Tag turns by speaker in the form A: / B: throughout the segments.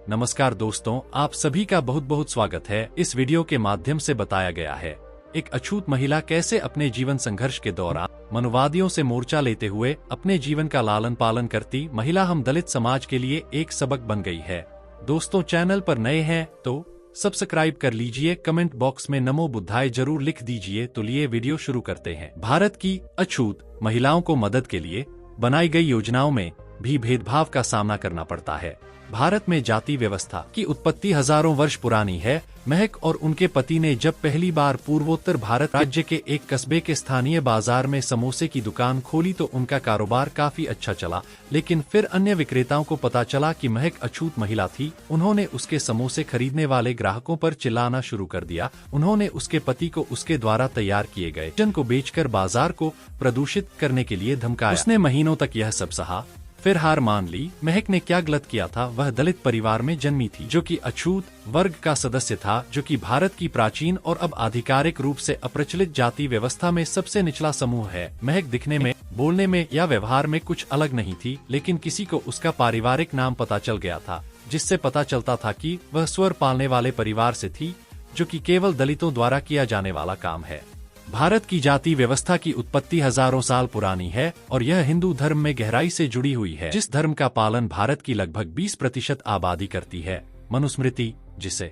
A: नमस्कार दोस्तों, आप सभी का बहुत बहुत स्वागत है। इस वीडियो के माध्यम से बताया गया है एक अछूत महिला कैसे अपने जीवन संघर्ष के दौरान मनुवादियों से मोर्चा लेते हुए अपने जीवन का लालन पालन करती महिला हम दलित समाज के लिए एक सबक बन गई है। दोस्तों, चैनल पर नए हैं तो सब्सक्राइब कर लीजिए, कमेंट बॉक्स में नमो बुद्धाय जरूर लिख दीजिए। तो लिए वीडियो शुरू करते हैं। भारत की अछूत महिलाओं को मदद के लिए बनाई गई योजनाओं में भी भेदभाव का सामना करना पड़ता है। भारत में जाति व्यवस्था की उत्पत्ति हजारों वर्ष पुरानी है। महक और उनके पति ने जब पहली बार पूर्वोत्तर भारत राज्य के एक कस्बे के स्थानीय बाजार में समोसे की दुकान खोली तो उनका कारोबार काफी अच्छा चला, लेकिन फिर अन्य विक्रेताओं को पता चला कि महक अछूत महिला थी। उन्होंने उसके समोसे खरीदने वाले ग्राहकों पर चिल्लाना शुरू कर दिया। उन्होंने उसके पति को उसके द्वारा तैयार किए गए भोजन को बेचकर बाजार को प्रदूषित करने के लिए धमकाया। उसने महीनों तक यह सब सहा, फिर हार मान ली। महक ने क्या गलत किया था? वह दलित परिवार में जन्मी थी, जो कि अछूत वर्ग का सदस्य था, जो कि भारत की प्राचीन और अब आधिकारिक रूप से अप्रचलित जाति व्यवस्था में सबसे निचला समूह है। महक दिखने में, बोलने में या व्यवहार में कुछ अलग नहीं थी, लेकिन किसी को उसका पारिवारिक नाम पता चल गया था, जिससे पता चलता था कि वह स्वर पालने वाले परिवार से थी, जो कि केवल दलितों द्वारा किया जाने वाला काम है। भारत की जाति व्यवस्था की उत्पत्ति हजारों साल पुरानी है और यह हिंदू धर्म में गहराई से जुड़ी हुई है, जिस धर्म का पालन भारत की लगभग 20% आबादी करती है। मनुस्मृति, जिसे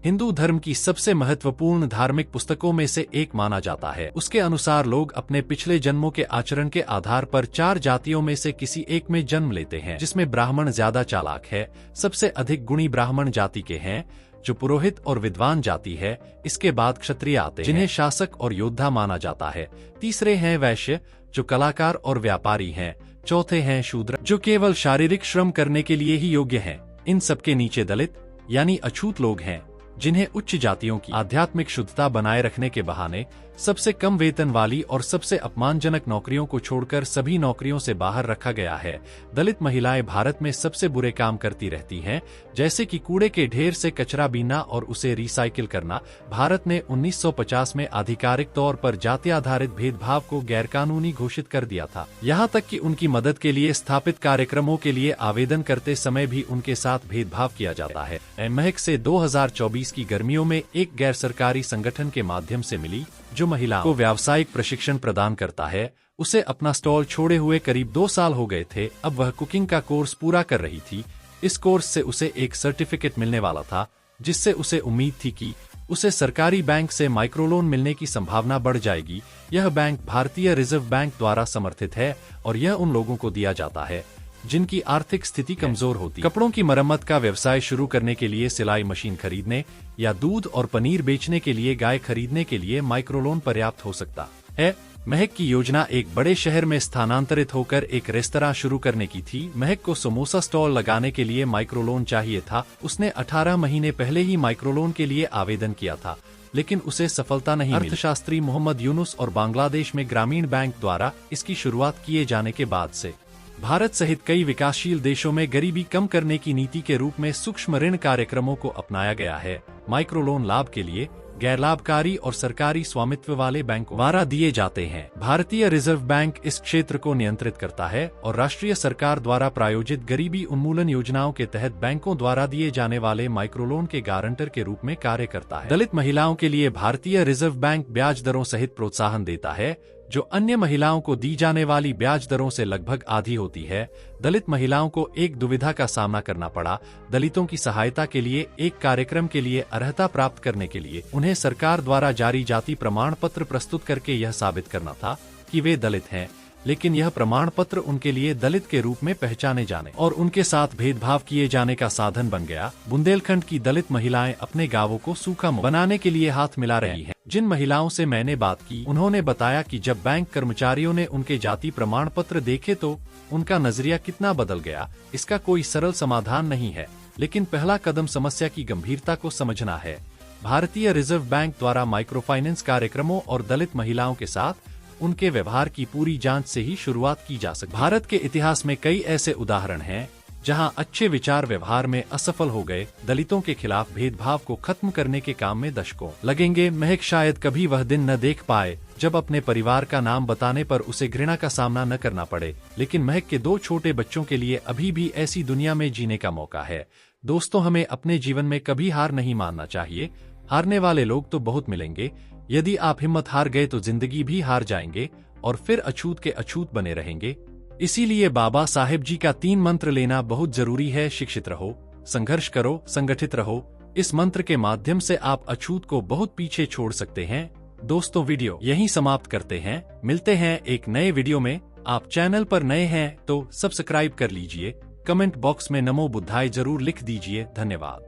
A: हिंदू धर्म की सबसे महत्वपूर्ण धार्मिक पुस्तकों में से एक माना जाता है, उसके अनुसार लोग अपने पिछले जन्मों के आचरण के आधार पर 4 जातियों में से किसी एक में जन्म लेते हैं, जिसमें ब्राह्मण ज्यादा चालाक है। सबसे अधिक गुणी ब्राह्मण जाति के हैं, जो पुरोहित और विद्वान जाति है। इसके बाद क्षत्रिय आते हैं, जिन्हें शासक और योद्धा माना जाता है। तीसरे हैं वैश्य, जो कलाकार और व्यापारी हैं। चौथे हैं शूद्र, जो केवल शारीरिक श्रम करने के लिए ही योग्य हैं। इन सबके नीचे दलित यानी अछूत लोग हैं, जिन्हें उच्च जातियों की आध्यात्मिक शुद्धता बनाए रखने के बहाने सबसे कम वेतन वाली और सबसे अपमानजनक नौकरियों को छोड़कर सभी नौकरियों से बाहर रखा गया है। दलित महिलाएं भारत में सबसे बुरे काम करती रहती हैं, जैसे कि कूड़े के ढेर से कचरा बीनना और उसे रिसाइकिल करना। भारत ने 1950 में आधिकारिक तौर पर जाति आधारित भेदभाव को गैरकानूनी घोषित कर दिया था। यहाँ तक कि उनकी मदद के लिए स्थापित कार्यक्रमों के लिए आवेदन करते समय भी उनके साथ भेदभाव किया जाता है। महक से 2024 की गर्मियों में एक गैर सरकारी संगठन के माध्यम से मिली, जो महिलाओं को व्यावसायिक प्रशिक्षण प्रदान करता है। उसे अपना स्टॉल छोड़े हुए करीब 2 साल हो गए थे। अब वह कुकिंग का कोर्स पूरा कर रही थी। इस कोर्स से उसे एक सर्टिफिकेट मिलने वाला था, जिससे उसे उम्मीद थी कि उसे सरकारी बैंक से माइक्रोलोन मिलने की संभावना बढ़ जाएगी। यह बैंक भारतीय रिजर्व बैंक द्वारा समर्थित है और यह उन लोगों को दिया जाता है जिनकी आर्थिक स्थिति कमजोर होती। कपड़ों की मरम्मत का व्यवसाय शुरू करने के लिए, सिलाई मशीन खरीदने या दूध और पनीर बेचने के लिए गाय खरीदने के लिए माइक्रोलोन पर्याप्त हो सकता है। महक की योजना एक बड़े शहर में स्थानांतरित होकर एक रेस्तरां शुरू करने की थी। महक को समोसा स्टॉल लगाने के लिए माइक्रोलोन चाहिए था। उसने 18 महीने पहले ही माइक्रोलोन के लिए आवेदन किया था, लेकिन उसे सफलता नहीं मिली। अर्थशास्त्री मोहम्मद यूनुस और बांग्लादेश में ग्रामीण बैंक द्वारा इसकी शुरुआत किए जाने के बाद से भारत सहित कई विकासशील देशों में गरीबी कम करने की नीति के रूप में सूक्ष्म ऋण कार्यक्रमों को अपनाया गया है। माइक्रोलोन लाभ के लिए गैर लाभकारी और सरकारी स्वामित्व वाले बैंकों द्वारा दिए जाते हैं। भारतीय रिजर्व बैंक इस क्षेत्र को नियंत्रित करता है और राष्ट्रीय सरकार द्वारा प्रायोजित गरीबी उन्मूलन योजनाओं के तहत बैंकों द्वारा दिए जाने वाले माइक्रोलोन के गारंटर के रूप में कार्य करता है। दलित महिलाओं के लिए भारतीय रिजर्व बैंक ब्याज दरों सहित प्रोत्साहन देता है, जो अन्य महिलाओं को दी जाने वाली ब्याज दरों से लगभग आधी होती है। दलित महिलाओं को एक दुविधा का सामना करना पड़ा। दलितों की सहायता के लिए एक कार्यक्रम के लिए अर्हता प्राप्त करने के लिए उन्हें सरकार द्वारा जारी जाति प्रमाण पत्र प्रस्तुत करके यह साबित करना था कि वे दलित हैं, लेकिन यह प्रमाण पत्र उनके लिए दलित के रूप में पहचाने जाने और उनके साथ भेदभाव किए जाने का साधन बन गया। बुंदेलखंड की दलित महिलाएं अपने गांवों को सूखा बनाने के लिए हाथ मिला रही हैं। जिन महिलाओं से मैंने बात की, उन्होंने बताया कि जब बैंक कर्मचारियों ने उनके जाति प्रमाण पत्र देखे तो उनका नजरिया कितना बदल गया। इसका कोई सरल समाधान नहीं है, लेकिन पहला कदम समस्या की गंभीरता को समझना है। भारतीय रिजर्व बैंक द्वारा माइक्रोफाइनेंस कार्यक्रमों और दलित महिलाओं के साथ उनके व्यवहार की पूरी जांच से ही शुरुआत की जा सकती है। भारत के इतिहास में कई ऐसे उदाहरण हैं जहां अच्छे विचार व्यवहार में असफल हो गए। दलितों के खिलाफ भेदभाव को खत्म करने के काम में दशकों लगेंगे। महक शायद कभी वह दिन न देख पाए जब अपने परिवार का नाम बताने पर उसे घृणा का सामना न करना पड़े, लेकिन महक के 2 छोटे बच्चों के लिए अभी भी ऐसी दुनिया में जीने का मौका है दोस्तों, हमें अपने जीवन में कभी हार नहीं मानना चाहिए। हारने वाले लोग तो बहुत मिलेंगे। यदि आप हिम्मत हार गए तो जिंदगी भी हार जाएंगे और फिर अछूत के अछूत बने रहेंगे। इसीलिए बाबा साहेब जी का 3 मंत्र लेना बहुत जरूरी है। शिक्षित रहो, संघर्ष करो, संगठित रहो। इस मंत्र के माध्यम से आप अछूत को बहुत पीछे छोड़ सकते हैं। दोस्तों, वीडियो यहीं समाप्त करते हैं। मिलते हैं एक नए वीडियो में। आप चैनल पर नए हैं तो सब्सक्राइब कर लीजिए। कमेंट बॉक्स में नमो बुद्धाय जरूर लिख दीजिए। धन्यवाद।